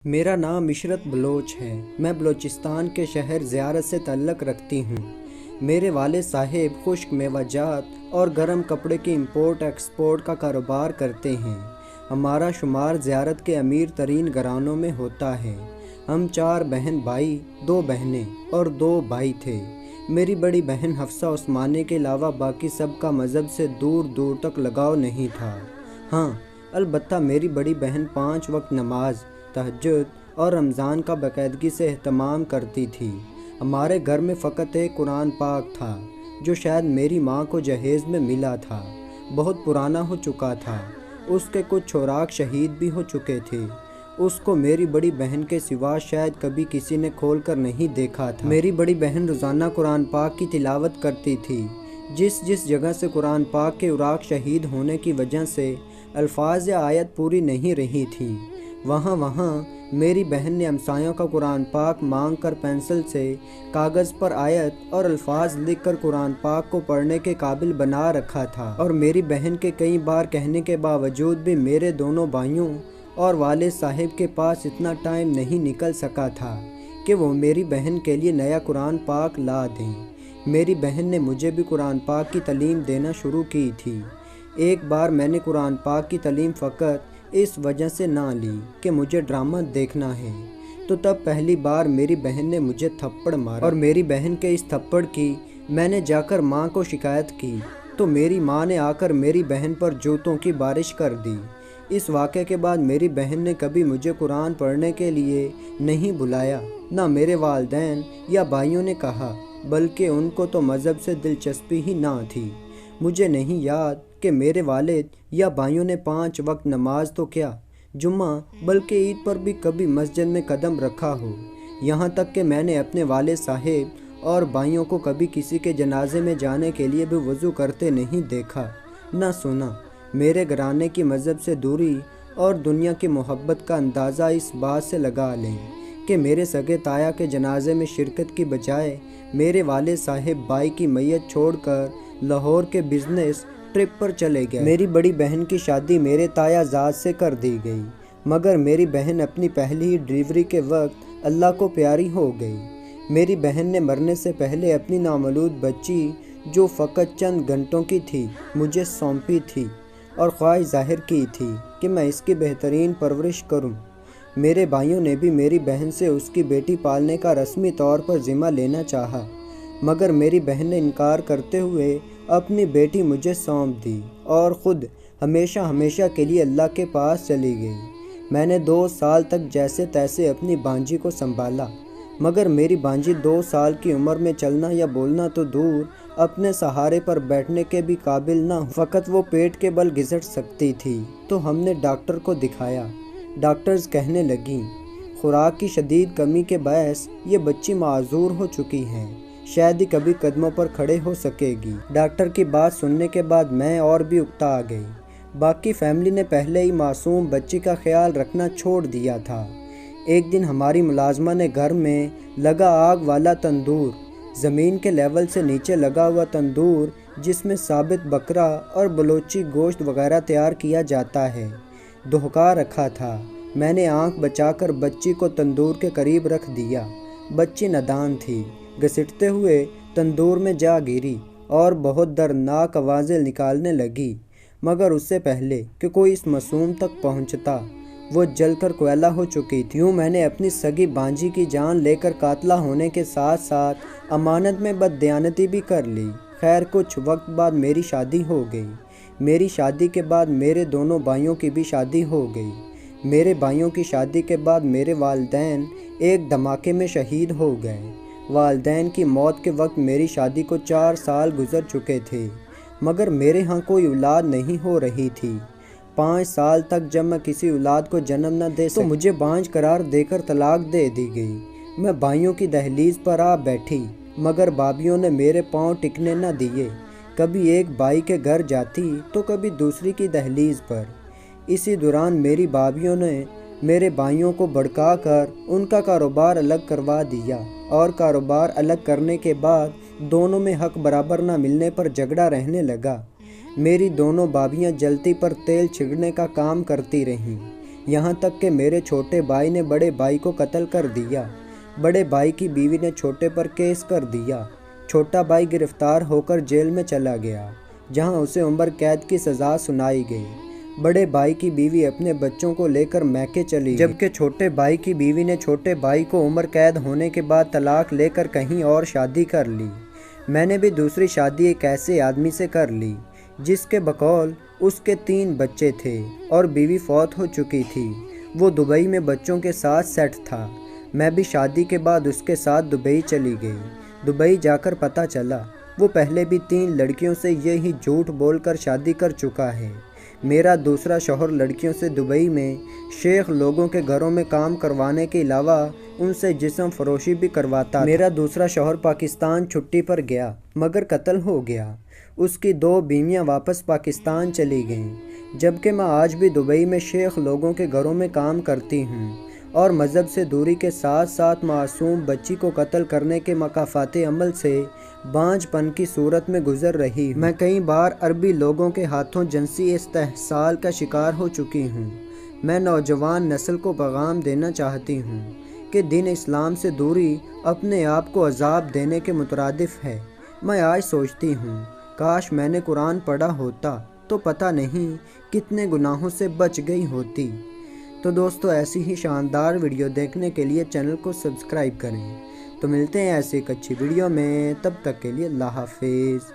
میرا نام عشرت بلوچ ہے۔ میں بلوچستان کے شہر زیارت سے تعلق رکھتی ہوں۔ میرے والد صاحب خشک میوہ جات اور گرم کپڑے کی امپورٹ ایکسپورٹ کا کاروبار کرتے ہیں۔ ہمارا شمار زیارت کے امیر ترین گھرانوں میں ہوتا ہے۔ ہم 4 بہن بھائی، 2 بہنیں اور 2 بھائی تھے۔ میری بڑی بہن حفصہ عثمانی کے علاوہ باقی سب کا مذہب سے دور دور تک لگاؤ نہیں تھا۔ ہاں، البتہ میری بڑی بہن 5 وقت نماز، تہجد اور رمضان کا باقاعدگی سے اہتمام کرتی تھی۔ ہمارے گھر میں فقط ایک قرآن پاک تھا جو شاید میری ماں کو جہیز میں ملا تھا۔ بہت پرانا ہو چکا تھا۔ اس کے کچھ چوراغ شہید بھی ہو چکے تھے۔ اس کو میری بڑی بہن کے سوا شاید کبھی کسی نے کھول کر نہیں دیکھا تھا۔ میری بڑی بہن روزانہ قرآن پاک کی تلاوت کرتی تھی۔ جس جگہ سے قرآن پاک کے اوراق شہید ہونے کی وجہ سے الفاظ یا آیت پوری نہیں رہی تھیں، وہاں میری بہن نے ہمسایوں کا قرآن پاک مانگ کر پینسل سے کاغذ پر آیت اور الفاظ لکھ کر قرآن پاک کو پڑھنے کے قابل بنا رکھا تھا۔ اور میری بہن کے کئی بار کہنے کے باوجود بھی میرے دونوں بھائیوں اور والد صاحب کے پاس اتنا ٹائم نہیں نکل سکا تھا کہ وہ میری بہن کے لیے نیا قرآن پاک لا دیں۔ میری بہن نے مجھے بھی قرآن پاک کی تعلیم دینا شروع کی تھی۔ ایک بار میں نے قرآن پاک کی تعلیم فقط اس وجہ سے نہ لی کہ مجھے ڈرامہ دیکھنا ہے، تو تب پہلی بار میری بہن نے مجھے تھپڑ مارا، اور میری بہن کے اس تھپڑ کی میں نے جا کر ماں کو شکایت کی تو میری ماں نے آ کر میری بہن پر جوتوں کی بارش کر دی۔ اس واقعے کے بعد میری بہن نے کبھی مجھے قرآن پڑھنے کے لیے نہیں بلایا، نہ میرے والدین یا بھائیوں نے کہا، بلکہ ان کو تو مذہب سے دلچسپی ہی نہ تھی۔ مجھے نہیں یاد کہ میرے والد یا بھائیوں نے 5 وقت نماز تو کیا، جمعہ بلکہ عید پر بھی کبھی مسجد میں قدم رکھا ہو۔ یہاں تک کہ میں نے اپنے والد صاحب اور بھائیوں کو کبھی کسی کے جنازے میں جانے کے لیے بھی وضو کرتے نہیں دیکھا، نہ سنا۔ میرے گھرانے کی مذہب سے دوری اور دنیا کی محبت کا اندازہ اس بات سے لگا لیں کہ میرے سگے تایا کے جنازے میں شرکت کی بجائے میرے والد صاحب بھائی کی میت چھوڑ کر لاہور کے بزنس ٹرپ پر چلے گئے۔ میری بڑی بہن کی شادی میرے تایا زاد سے کر دی گئی، مگر میری بہن اپنی پہلی ہی ڈلیوری کے وقت اللہ کو پیاری ہو گئی۔ میری بہن نے مرنے سے پہلے اپنی نامولود بچی جو فقط چند گھنٹوں کی تھی مجھے سونپی تھی اور خواہش ظاہر کی تھی کہ میں اس کی بہترین پرورش کروں۔ میرے بھائیوں نے بھی میری بہن سے اس کی بیٹی پالنے کا رسمی طور پر ذمہ لینا چاہا، مگر میری بہن نے انکار کرتے ہوئے اپنی بیٹی مجھے سونپ دی اور خود ہمیشہ کے لیے اللہ کے پاس چلی گئی۔ میں نے 2 سال تک جیسے تیسے اپنی بانجی کو سنبھالا، مگر میری بانجی 2 سال کی عمر میں چلنا یا بولنا تو دور، اپنے سہارے پر بیٹھنے کے بھی قابل نہ، فقط وہ پیٹ کے بل گھسٹ سکتی تھی۔ تو ہم نے ڈاکٹر کو دکھایا۔ ڈاکٹرز کہنے لگیں، خوراک کی شدید کمی کے باعث یہ بچی معذور ہو چکی ہے، شاید ہی کبھی قدموں پر کھڑے ہو سکے گی۔ ڈاکٹر کی بات سننے کے بعد میں اور بھی اکتا آ گئی۔ باقی فیملی نے پہلے ہی معصوم بچی کا خیال رکھنا چھوڑ دیا تھا۔ ایک دن ہماری ملازمہ نے گھر میں لگا آگ والا تندور، زمین کے لیول سے نیچے لگا ہوا تندور جس میں ثابت بکرا اور بلوچی گوشت وغیرہ تیار کیا جاتا ہے، دہکا رکھا تھا۔ میں نے آنکھ بچا کر بچی کو تندور کے قریب رکھ دیا۔ بچی نادان تھی، گھسٹتے ہوئے تندور میں جا گری اور بہت دردناک آوازیں نکالنے لگی، مگر اس سے پہلے کہ کوئی اس معصوم تک پہنچتا وہ جل کر کوئلہ ہو چکی تھی۔ یوں میں نے اپنی سگی بانجی کی جان لے کر قاتلہ ہونے کے ساتھ ساتھ امانت میں بددیانتی بھی کر لی۔ خیر، کچھ وقت بعد میری شادی ہو گئی۔ میری شادی کے بعد میرے دونوں بھائیوں کی بھی شادی ہو گئی۔ میرے بھائیوں کی شادی کے بعد میرے والدین ایک دھماکے میں شہید ہو گئے۔ والدین کی موت کے وقت میری شادی کو 4 سال گزر چکے تھے، مگر میرے ہاں کوئی اولاد نہیں ہو رہی تھی۔ 5 سال تک جب میں کسی اولاد کو جنم نہ دے سکی تو مجھے بانجھ قرار دے کر طلاق دے دی گئی۔ میں بھائیوں کی دہلیز پر آ بیٹھی، مگر بھابھیوں نے میرے پاؤں ٹکنے نہ دیے۔ کبھی ایک بھائی کے گھر جاتی تو کبھی دوسری کی دہلیز پر۔ اسی دوران میری بھابھیوں نے میرے بھائیوں کو بھڑکا کر ان کا کاروبار الگ کروا دیا، اور کاروبار الگ کرنے کے بعد دونوں میں حق برابر نہ ملنے پر جھگڑا رہنے لگا۔ میری دونوں بھابھیاں جلتی پر تیل چھڑکنے کا کام کرتی رہیں۔ یہاں تک کہ میرے چھوٹے بھائی نے بڑے بھائی کو قتل کر دیا۔ بڑے بھائی کی بیوی نے چھوٹے پر کیس کر دیا۔ چھوٹا بھائی گرفتار ہو کر جیل میں چلا گیا، جہاں اسے عمر قید کی سزا سنائی گئی۔ بڑے بھائی کی بیوی اپنے بچوں کو لے کر میکے چلی گئی، جبکہ چھوٹے بھائی کی بیوی نے چھوٹے بھائی کو عمر قید ہونے کے بعد طلاق لے کر کہیں اور شادی کر لی۔ میں نے بھی دوسری شادی ایک ایسے آدمی سے کر لی جس کے بقول اس کے 3 بچے تھے اور بیوی فوت ہو چکی تھی۔ وہ دبئی میں بچوں کے ساتھ سیٹ تھا۔ میں بھی شادی کے بعد اس کے ساتھ دبئی چلی گئی۔ دبئی جا کر پتہ چلا وہ پہلے بھی 3 لڑکیوں سے یہی جھوٹ بول کر شادی کر چکا ہے۔ میرا دوسرا شوہر لڑکیوں سے دبئی میں شیخ لوگوں کے گھروں میں کام کروانے کے علاوہ ان سے جسم فروشی بھی کرواتا تھا۔ میرا دوسرا شوہر پاکستان چھٹی پر گیا مگر قتل ہو گیا۔ اس کی 2 بیویاں واپس پاکستان چلی گئیں، جبکہ میں آج بھی دبئی میں شیخ لوگوں کے گھروں میں کام کرتی ہوں اور مذہب سے دوری کے ساتھ ساتھ معصوم بچی کو قتل کرنے کے مکافاتی عمل سے بانجھ پن کی صورت میں گزر رہی ہوں۔ میں کئی بار عربی لوگوں کے ہاتھوں جنسی استحصال کا شکار ہو چکی ہوں۔ میں نوجوان نسل کو پیغام دینا چاہتی ہوں کہ دین اسلام سے دوری اپنے آپ کو عذاب دینے کے مترادف ہے۔ میں آج سوچتی ہوں کاش میں نے قرآن پڑھا ہوتا تو پتہ نہیں کتنے گناہوں سے بچ گئی ہوتی۔ تو دوستو، ایسی ہی شاندار ویڈیو دیکھنے کے لیے چینل کو سبسکرائب کریں۔ تو ملتے ہیں ایسے ایک اچھی ویڈیو میں، تب تک کے لیے اللہ حافظ۔